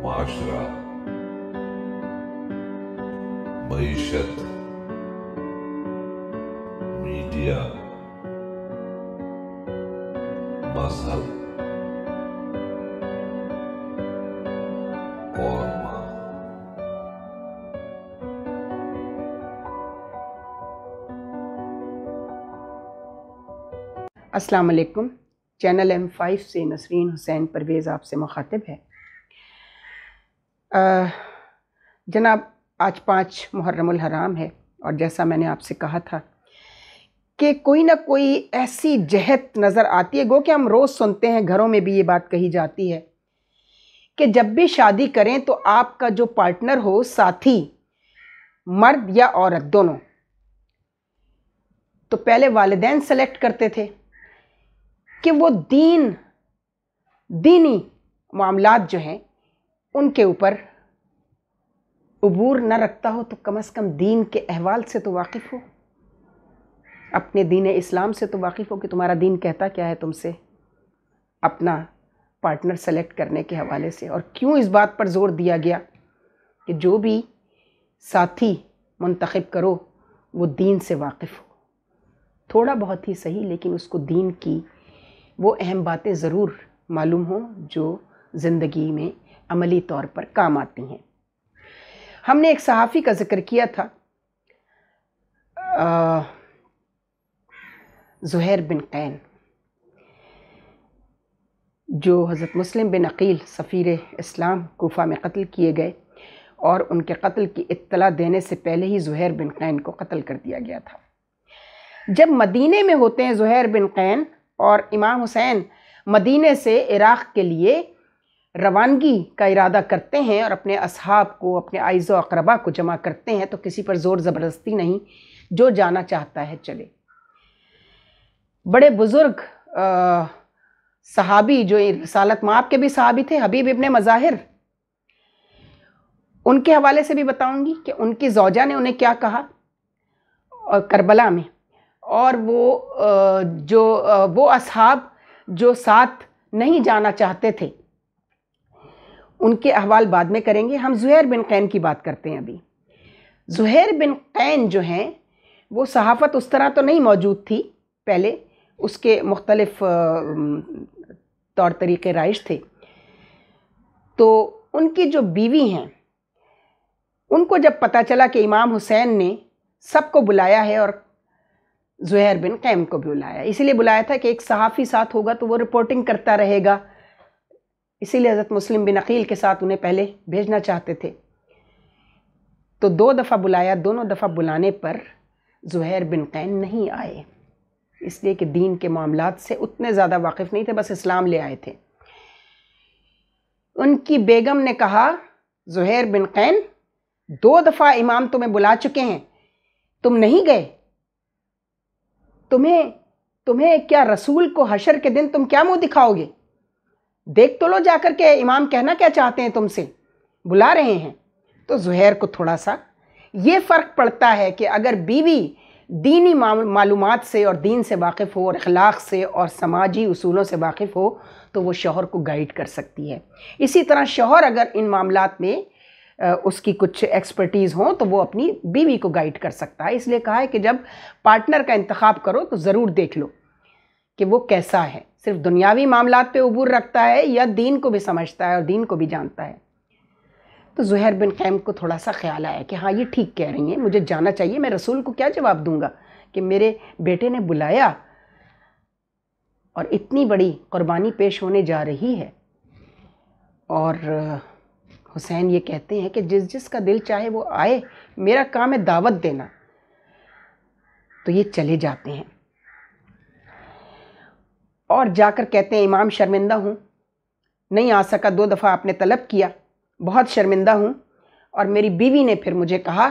معاشرہ، معیشت، میڈیا، مذہب اور ماں۔ السلام علیکم۔ چینل M5 سے نسرین حسین پرویز آپ سے مخاطب ہے۔ جناب، آج 5 محرم الحرام ہے، اور جیسا میں نے آپ سے کہا تھا کہ کوئی نہ کوئی ایسی جہت نظر آتی ہے، گو کہ ہم روز سنتے ہیں، گھروں میں بھی یہ بات کہی جاتی ہے کہ جب بھی شادی کریں تو آپ کا جو پارٹنر ہو، ساتھی، مرد یا عورت دونوں، تو پہلے والدین سلیکٹ کرتے تھے کہ وہ دینی معاملات جو ہیں ان کے اوپر عبور نہ رکھتا ہو تو کم از کم دین کے احوال سے تو واقف ہو، اپنے دین اسلام سے تو واقف ہو کہ تمہارا دین کہتا کیا ہے تم سے اپنا پارٹنر سلیکٹ کرنے کے حوالے سے، اور کیوں اس بات پر زور دیا گیا کہ جو بھی ساتھی منتخب کرو وہ دین سے واقف ہو، تھوڑا بہت ہی صحیح لیکن اس کو دین کی وہ اہم باتیں ضرور معلوم ہوں جو زندگی میں عملی طور پر کام آتی ہیں۔ ہم نے ایک صحافی کا ذکر کیا تھا، زہیر بن قین، جو حضرت مسلم بن عقیل سفیر اسلام کوفہ میں قتل کیے گئے، اور ان کے قتل کی اطلاع دینے سے پہلے ہی زہیر بن قین کو قتل کر دیا گیا تھا۔ جب مدینے میں ہوتے ہیں زہیر بن قین اور امام حسین مدینے سے عراق کے لیے روانگی کا ارادہ کرتے ہیں اور اپنے اصحاب کو، اپنے اعز و اقربا کو جمع کرتے ہیں، تو کسی پر زور زبردستی نہیں، جو جانا چاہتا ہے چلے۔ بڑے بزرگ صحابی جو رسالت مآب کے بھی صحابی تھے، حبیب ابن مظاہر، ان کے حوالے سے بھی بتاؤں گی کہ ان کی زوجہ نے انہیں کیا کہا کربلا میں، اور وہ اصحاب جو ساتھ نہیں جانا چاہتے تھے ان کے احوال بعد میں کریں گے۔ ہم زہیر بن قین کی بات کرتے ہیں ابھی۔ زہیر بن قین جو ہیں وہ صحافت اس طرح تو نہیں موجود تھی پہلے، اس کے مختلف طور طریقے رائج تھے، تو ان کی جو بیوی ہیں ان کو جب پتہ چلا کہ امام حسین نے سب کو بلایا ہے اور زہیر بن قین کو بھی بلایا، اسی لیے بلایا تھا کہ ایک صحافی ساتھ ہوگا تو وہ رپورٹنگ کرتا رہے گا، اسی لیے حضرت مسلم بن عقیل کے ساتھ انہیں پہلے بھیجنا چاہتے تھے، تو 2 دفعہ بلایا، دونوں دفعہ بلانے پر زہیر بن قین نہیں آئے، اس لیے کہ دین کے معاملات سے اتنے زیادہ واقف نہیں تھے، بس اسلام لے آئے تھے۔ ان کی بیگم نے کہا، زہیر بن قین 2 دفعہ امام تمہیں بلا چکے ہیں، تم نہیں گئے، تمہیں کیا رسول کو حشر کے دن تم کیا منہ دکھاؤ گے؟ دیکھ تو لو جا کر کے امام کہنا کیا چاہتے ہیں تم سے، بلا رہے ہیں۔ تو زہیر کو تھوڑا سا یہ فرق پڑتا ہے کہ اگر بیوی دینی معلومات سے اور دین سے واقف ہو اور اخلاق سے اور سماجی اصولوں سے واقف ہو تو وہ شوہر کو گائیڈ کر سکتی ہے۔ اسی طرح شوہر اگر ان معاملات میں اس کی کچھ ایکسپرٹیز ہوں تو وہ اپنی بیوی کو گائیڈ کر سکتا ہے۔ اس لیے کہا ہے کہ جب پارٹنر کا انتخاب کرو تو ضرور دیکھ لو کہ وہ کیسا ہے، صرف دنیاوی معاملات پہ عبور رکھتا ہے یا دین کو بھی سمجھتا ہے اور دین کو بھی جانتا ہے۔ تو زہیر بن قین کو تھوڑا سا خیال آیا کہ ہاں یہ ٹھیک کہہ رہی ہیں، مجھے جانا چاہیے، میں رسول کو کیا جواب دوں گا کہ میرے بیٹے نے بلایا اور اتنی بڑی قربانی پیش ہونے جا رہی ہے، اور حسین یہ کہتے ہیں کہ جس کا دل چاہے وہ آئے، میرا کام ہے دعوت دینا، تو یہ چلے جاتے ہیں اور جا کر کہتے ہیں امام شرمندہ ہوں، نہیں آ سکا، 2 دفعہ آپ نے طلب کیا، بہت شرمندہ ہوں، اور میری بیوی نے پھر مجھے کہا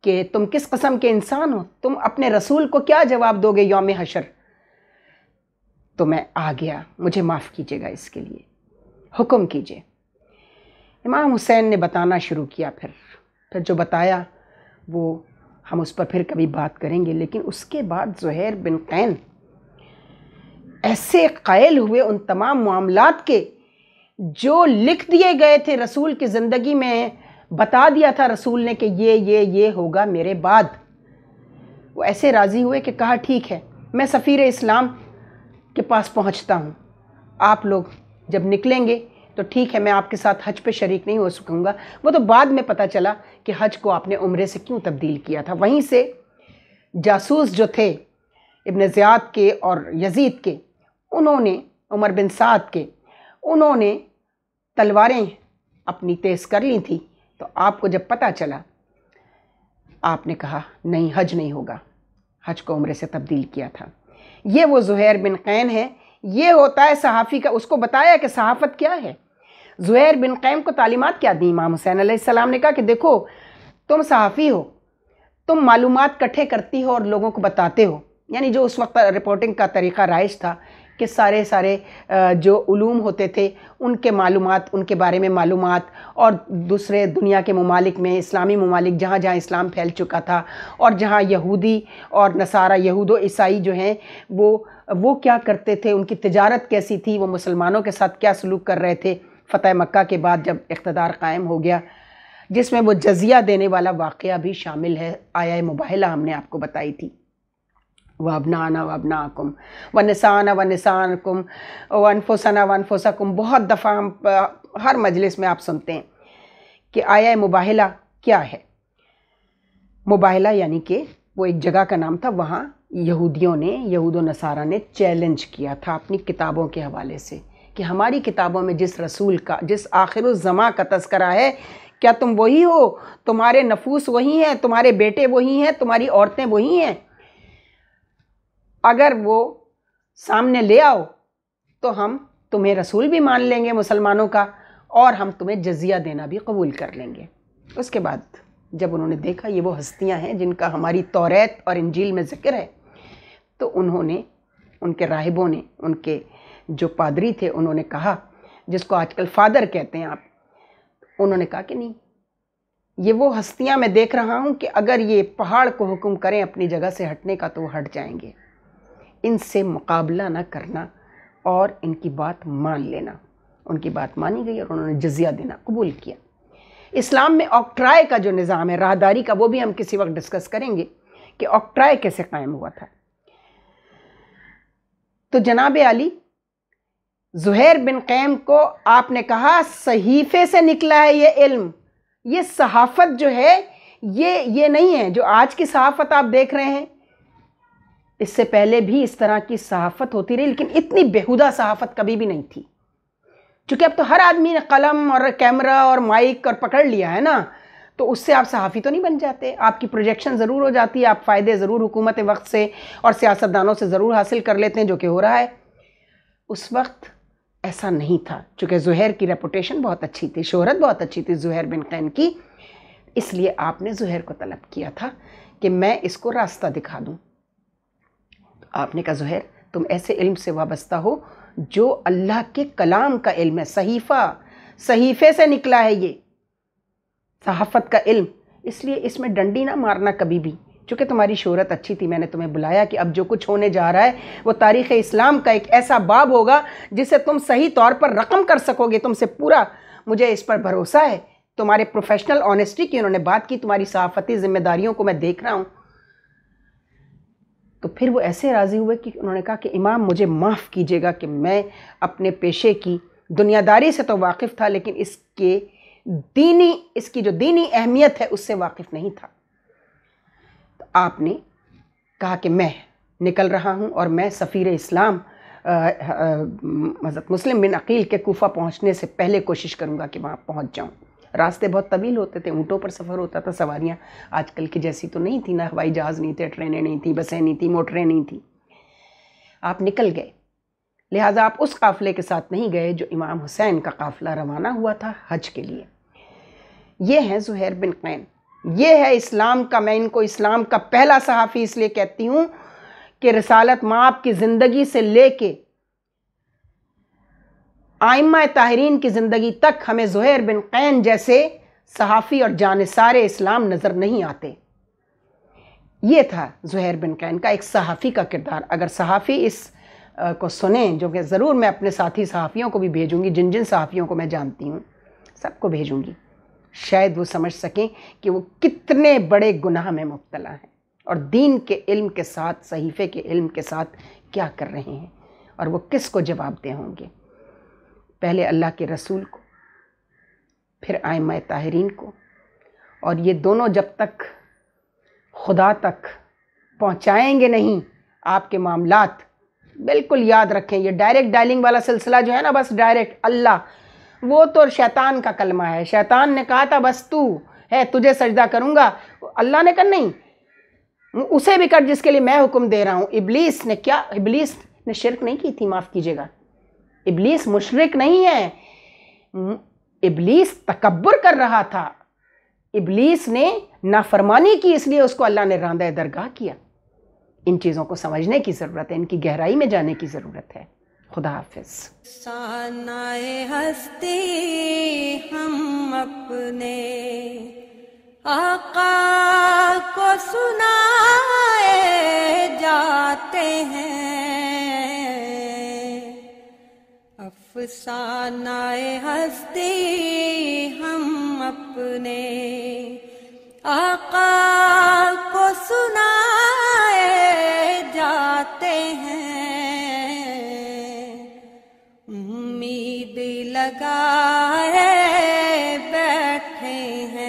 کہ تم کس قسم کے انسان ہو، تم اپنے رسول کو کیا جواب دو گے یوم حشر، تو میں آ گیا، مجھے معاف کیجیے گا، اس کے لیے حکم کیجیے۔ امام حسین نے بتانا شروع کیا، پھر جو بتایا وہ ہم اس پر پھر کبھی بات کریں گے، لیکن اس کے بعد زہیر بن قین ایسے قائل ہوئے ان تمام معاملات کے جو لکھ دیے گئے تھے رسول کی زندگی میں، بتا دیا تھا رسول نے کہ یہ ہوگا میرے بعد، وہ ایسے راضی ہوئے کہ کہا ٹھیک ہے، میں سفیر اسلام کے پاس پہنچتا ہوں، آپ لوگ جب نکلیں گے تو ٹھیک ہے، میں آپ کے ساتھ حج پہ شریک نہیں ہو سکوں گا۔ وہ تو بعد میں پتہ چلا کہ حج کو آپ نے عمرے سے کیوں تبدیل کیا تھا۔ وہیں سے جاسوس جو تھے ابن زیاد کے اور یزید کے، انہوں نے عمر بن سعد کے، انہوں نے تلواریں اپنی تیز کر لی تھی، تو آپ کو جب پتہ چلا آپ نے کہا نہیں، حج نہیں ہوگا، حج کو عمرے سے تبدیل کیا تھا۔ یہ وہ زہیر بن قین ہے، یہ ہوتا ہے صحافی کا۔ اس کو بتایا کہ صحافت کیا ہے۔ زہیر بن قین کو تعلیمات کیا دی امام حسین علیہ السلام نے؟ کہا کہ دیکھو تم صحافی ہو، تم معلومات کٹھے کرتی ہو اور لوگوں کو بتاتے ہو، یعنی جو اس وقت رپورٹنگ کا طریقہ رائج تھا کہ سارے جو علوم ہوتے تھے ان کے معلومات، ان کے بارے میں معلومات، اور دوسرے دنیا کے ممالک میں، اسلامی ممالک جہاں جہاں اسلام پھیل چکا تھا اور جہاں یہودی اور نصارہ، یہود و عیسائی جو ہیں وہ کیا کرتے تھے، ان کی تجارت کیسی تھی، وہ مسلمانوں کے ساتھ کیا سلوک کر رہے تھے فتح مکہ کے بعد جب اقتدار قائم ہو گیا، جس میں وہ جزیہ دینے والا واقعہ بھی شامل ہے۔ آیہ مباہلہ ہم نے آپ کو بتائی تھی، وَأَبْنَاءَنَا وَأَبْنَاءَكُمْ وَنِسَاءَنَا وَنِسَاءَكُمْ وَأَنفُسَنَا وَأَنفُسَكُمْ۔ بہت دفعہ ہم ہر مجلس میں آپ سنتے ہیں کہ آیہ مباہلہ کیا ہے۔ مباہلہ یعنی کہ وہ ایک جگہ کا نام تھا، وہاں یہودیوں نے، یہود و نصارہ نے چیلنج کیا تھا اپنی کتابوں کے حوالے سے کہ ہماری کتابوں میں جس رسول کا، جس آخر الزماں کا تذکرہ ہے، کیا تم وہی ہو؟ تمہارے نفوس وہی ہیں، تمہارے بیٹے وہی ہیں، تمہاری عورتیں وہی ہیں؟ اگر وہ سامنے لے آؤ تو ہم تمہیں رسول بھی مان لیں گے مسلمانوں کا، اور ہم تمہیں جزیہ دینا بھی قبول کر لیں گے۔ اس کے بعد جب انہوں نے دیکھا یہ وہ ہستیاں ہیں جن کا ہماری توریت اور انجیل میں ذکر ہے، تو انہوں نے، ان کے راہبوں نے، ان کے جو پادری تھے، انہوں نے کہا، جس کو آج کل فادر کہتے ہیں آپ، انہوں نے کہا کہ نہیں، یہ وہ ہستیاں میں دیکھ رہا ہوں کہ اگر یہ پہاڑ کو حکم کریں اپنی جگہ سے ہٹنے کا تو وہ ہٹ جائیں گے، ان سے مقابلہ نہ کرنا اور ان کی بات مان لینا۔ ان کی بات مانی گئی اور انہوں نے جزیہ دینا قبول کیا۔ اسلام میں آکٹرائے کا جو نظام ہے، راہداری کا، وہ بھی ہم کسی وقت ڈسکس کریں گے کہ آکٹرائے کیسے قائم ہوا تھا۔ تو جناب علی، زہیر بن قین کو آپ نے کہا صحیفے سے نکلا ہے یہ علم، یہ صحافت جو ہے یہ نہیں ہے جو آج کی صحافت آپ دیکھ رہے ہیں۔ اس سے پہلے بھی اس طرح کی صحافت ہوتی رہی، لیکن اتنی بیہودہ صحافت کبھی بھی نہیں تھی، چونکہ اب تو ہر آدمی نے قلم اور کیمرہ اور مائک اور پکڑ لیا ہے نا، تو اس سے آپ صحافی تو نہیں بن جاتے، آپ کی پروجیکشن ضرور ہو جاتی ہے، آپ فائدے ضرور حکومت وقت سے اور سیاستدانوں سے ضرور حاصل کر لیتے ہیں، جو کہ ہو رہا ہے۔ اس وقت ایسا نہیں تھا، چونکہ زہیر کی ریپوٹیشن بہت اچھی تھی، شہرت بہت اچھی تھی زہیر بن قین کی، اس لیے آپ نے زہیر کو طلب کیا تھا کہ میں اس کو راستہ دکھا دوں۔ آپ نے کہا زہیر تم ایسے علم سے وابستہ ہو جو اللہ کے کلام کا علم ہے، صحیفے سے نکلا ہے یہ صحافت کا علم، اس لیے اس میں ڈنڈی نہ مارنا کبھی بھی، چونکہ تمہاری شہرت اچھی تھی، میں نے تمہیں بلایا کہ اب جو کچھ ہونے جا رہا ہے وہ تاریخ اسلام کا ایک ایسا باب ہوگا جسے تم صحیح طور پر رقم کر سکو گے، تم سے پورا مجھے اس پر بھروسہ ہے۔ تمہارے پروفیشنل آنیسٹی کی انہوں نے بات کی، تمہاری صحافتی ذمہ داریوں کو میں دیکھ رہا ہوں۔ تو پھر وہ ایسے راضی ہوئے کہ انہوں نے کہا کہ امام مجھے معاف کیجیے گا کہ میں اپنے پیشے کی دنیا داری سے تو واقف تھا، لیکن اس کی جو دینی اہمیت ہے اس سے واقف نہیں تھا۔ تو آپ نے کہا کہ میں نکل رہا ہوں اور میں سفیر اسلام حضرت مسلم بن عقیل کے کوفہ پہنچنے سے پہلے کوشش کروں گا کہ وہاں پہنچ جاؤں۔ راستے بہت طویل ہوتے تھے، اونٹوں پر سفر ہوتا تھا، سواریاں آج کل کی جیسی تو نہیں تھی، نہ ہوائی جہاز نہیں تھے، ٹرینیں نہیں تھیں، بسیں نہیں تھیں، موٹریں نہیں تھیں۔ آپ نکل گئے، لہٰذا آپ اس قافلے کے ساتھ نہیں گئے جو امام حسین کا قافلہ روانہ ہوا تھا حج کے لیے۔ یہ ہیں زہیر بن قین، یہ ہے اسلام کا، میں ان کو اسلام کا پہلا صحافی اس لیے کہتی ہوں کہ رسالت مآب کی زندگی سے لے کے ائمہ طاہرین کی زندگی تک ہمیں زہیر بن قین جیسے صحافی اور جانثار اسلام نظر نہیں آتے۔ یہ تھا زہیر بن قین کا ایک صحافی کا کردار۔ اگر صحافی اس کو سنیں، جو کہ ضرور میں اپنے ساتھی صحافیوں کو بھی بھیجوں گی، جن جن صحافیوں کو میں جانتی ہوں سب کو بھیجوں گی، شاید وہ سمجھ سکیں کہ وہ کتنے بڑے گناہ میں مبتلا ہیں اور دین کے علم کے ساتھ، صحیفے کے علم کے ساتھ کیا کر رہے ہیں، اور وہ کس کو جواب دہ ہوں گے۔ پہلے اللہ کے رسول کو، پھر ائمہ طاہرین کو، اور یہ دونوں جب تک خدا تک پہنچائیں گے نہیں آپ کے معاملات، بالکل یاد رکھیں یہ ڈائریکٹ ڈائلنگ والا سلسلہ جو ہے نا، بس ڈائریکٹ اللہ، وہ تو شیطان کا کلمہ ہے۔ شیطان نے کہا تھا بس تو ہے، تجھے سجدہ کروں گا، اللہ نے کہا نہیں، اسے بھی کر جس کے لیے میں حکم دے رہا ہوں۔ ابلیس نے کیا؟ ابلیس نے شرک نہیں کی تھی، معاف کیجیے گا، ابلیس مشرک نہیں ہے، ابلیس تکبر کر رہا تھا، ابلیس نے نافرمانی کی، اس لیے اس کو اللہ نے راندہ درگاہ کیا۔ ان چیزوں کو سمجھنے کی ضرورت ہے، ان کی گہرائی میں جانے کی ضرورت ہے۔ خدا حافظ۔ سانائے ہستی ہم اپنے آقا کو سنائے جاتے ہیں، افسانۂ ہستی ہم اپنے آقا کو سنائے جاتے ہیں، امید لگائے بیٹھے ہیں